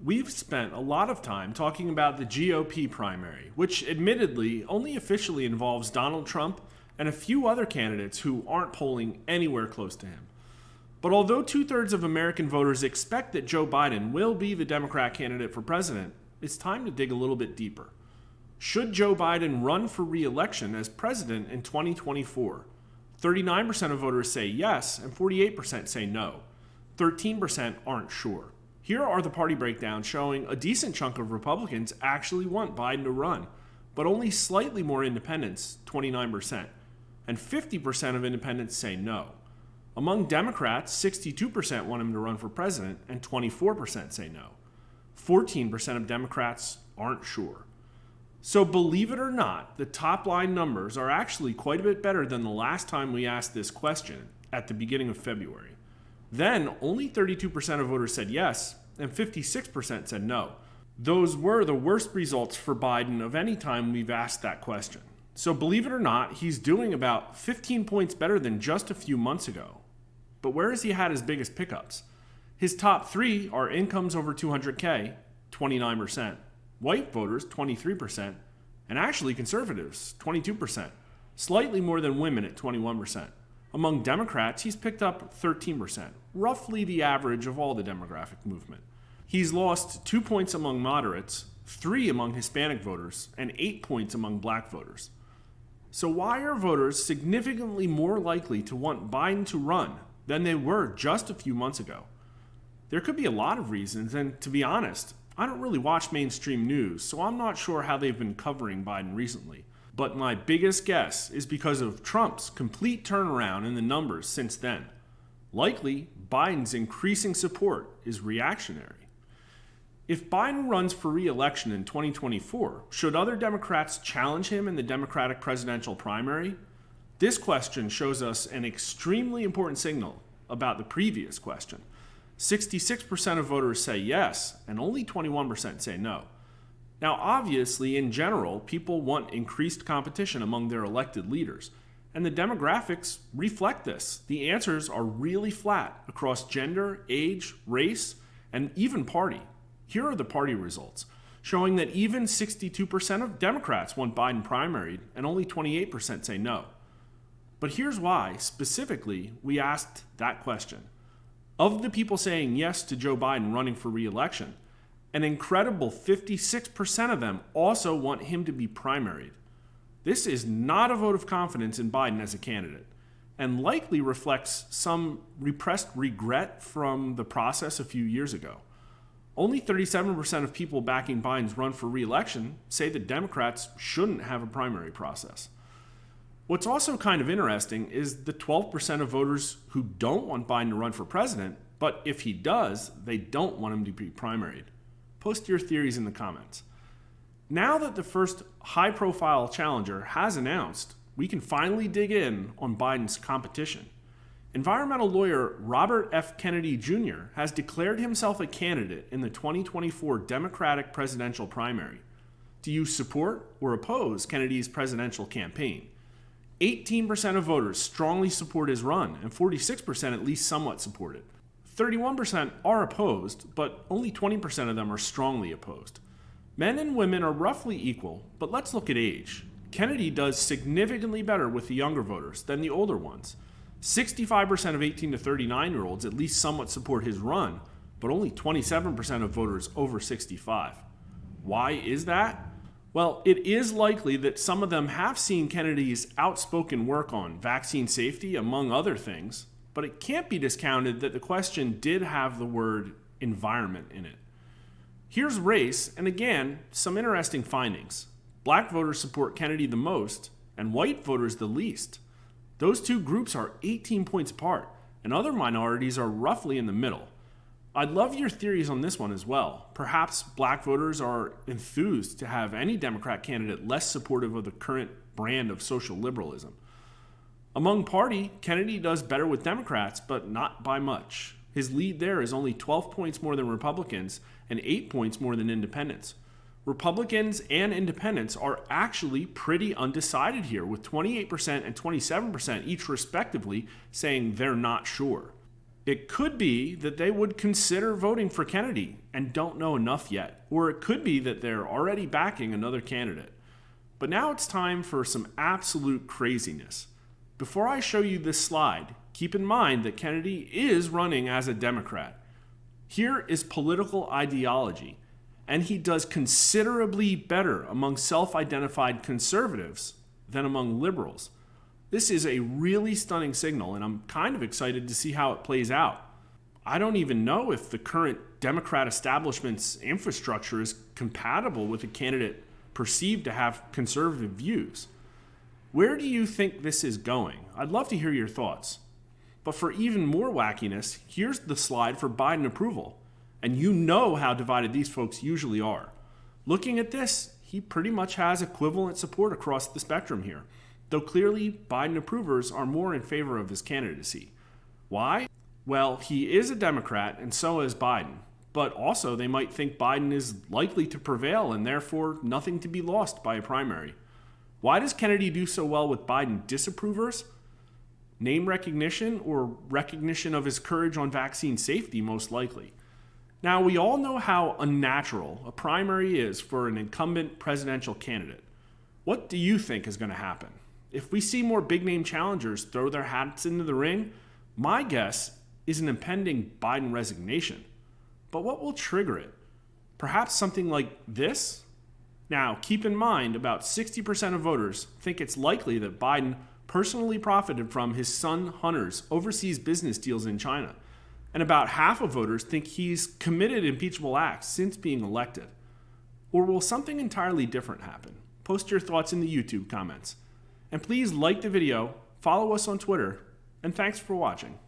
We've spent a lot of time talking about the GOP primary, which admittedly only officially involves Donald Trump and a few other candidates who aren't polling anywhere close to him. But although 2/3 of American voters expect that Joe Biden will be the Democrat candidate for president, it's time to dig a little bit deeper. Should Joe Biden run for re-election as president in 2024? 39% of voters say yes, and 48% say no. 13% aren't sure. Here are the party breakdowns showing a decent chunk of Republicans actually want Biden to run, but only slightly more independents, 29%, and 50% of independents say no. Among Democrats, 62% want him to run for president, and 24% say no. 14% of Democrats aren't sure. So believe it or not, the top line numbers are actually quite a bit better than the last time we asked this question at the beginning of February. Then only 32% of voters said yes, and 56% said no. Those were the worst results for Biden of any time we've asked that question. So believe it or not, he's doing about 15 points better than just a few months ago. But where has he had his biggest pickups? His top three are incomes over 200K, 29%, white voters, 23%, and actually conservatives, 22%, slightly more than women at 21%. Among Democrats, he's picked up 13%, roughly the average of all the demographic movement. He's lost 2 points among moderates, 3 among Hispanic voters, and 8 points among black voters. So why are voters significantly more likely to want Biden to run than they were just a few months ago? There could be a lot of reasons, and to be honest, I don't really watch mainstream news, so I'm not sure how they've been covering Biden recently. But my biggest guess is because of Trump's complete turnaround in the numbers since then. Likely, Biden's increasing support is reactionary. If Biden runs for re-election in 2024, should other Democrats challenge him in the Democratic presidential primary? This question shows us an extremely important signal about the previous question. 66% of voters say yes, and only 21% say no. Now, obviously, in general, people want increased competition among their elected leaders, and the demographics reflect this. The answers are really flat across gender, age, race, and even party. Here are the party results, showing that even 62% of Democrats want Biden primaried, and only 28% say no. But here's why, specifically, we asked that question. Of the people saying yes to Joe Biden running for re-election, an incredible 56% of them also want him to be primaried. This is not a vote of confidence in Biden as a candidate, and likely reflects some repressed regret from the process a few years ago. Only 37% of people backing Biden's run for re-election say that Democrats shouldn't have a primary process. What's also kind of interesting is the 12% of voters who don't want Biden to run for president, but if he does, they don't want him to be primaried. Post your theories in the comments. Now that the first high-profile challenger has announced, we can finally dig in on Biden's competition. Environmental lawyer Robert F. Kennedy Jr. has declared himself a candidate in the 2024 Democratic presidential primary. Do you support or oppose Kennedy's presidential campaign? 18% of voters strongly support his run, and 46% at least somewhat support it. 31% are opposed, but only 20% of them are strongly opposed. Men and women are roughly equal, but let's look at age. Kennedy does significantly better with the younger voters than the older ones. 65% of 18 to 39-year-olds at least somewhat support his run, but only 27% of voters over 65. Why is that? Well, it is likely that some of them have seen Kennedy's outspoken work on vaccine safety, among other things, but it can't be discounted that the question did have the word environment in it. Here's race, and again, some interesting findings. Black voters support Kennedy the most, and white voters the least. Those two groups are 18 points apart, and other minorities are roughly in the middle. I'd love your theories on this one as well. Perhaps black voters are enthused to have any Democrat candidate less supportive of the current brand of social liberalism. Among party, Kennedy does better with Democrats, but not by much. His lead there is only 12 points more than Republicans and 8 points more than independents. Republicans and independents are actually pretty undecided here, with 28% and 27% each respectively saying they're not sure. It could be that they would consider voting for Kennedy and don't know enough yet, or it could be that they're already backing another candidate. But now it's time for some absolute craziness. Before I show you this slide, keep in mind that Kennedy is running as a Democrat. Here is political ideology, and he does considerably better among self-identified conservatives than among liberals. This is a really stunning signal, and I'm kind of excited to see how it plays out. I don't even know if the current Democrat establishment's infrastructure is compatible with a candidate perceived to have conservative views. Where do you think this is going? I'd love to hear your thoughts. But for even more wackiness, here's the slide for Biden approval. And you know how divided these folks usually are. Looking at this, he pretty much has equivalent support across the spectrum here, though clearly Biden approvers are more in favor of his candidacy. Why? Well, he is a Democrat and so is Biden, but also they might think Biden is likely to prevail and therefore nothing to be lost by a primary. Why does Kennedy do so well with Biden disapprovers? Name recognition or recognition of his courage on vaccine safety, most likely. Now, we all know how unnatural a primary is for an incumbent presidential candidate. What do you think is going to happen? If we see more big-name challengers throw their hats into the ring, my guess is an impending Biden resignation. But what will trigger it? Perhaps something like this? Now, keep in mind, about 60% of voters think it's likely that Biden personally profited from his son Hunter's overseas business deals in China. And about half of voters think he's committed impeachable acts since being elected. Or will something entirely different happen? Post your thoughts in the YouTube comments. And please like the video, follow us on Twitter, and thanks for watching.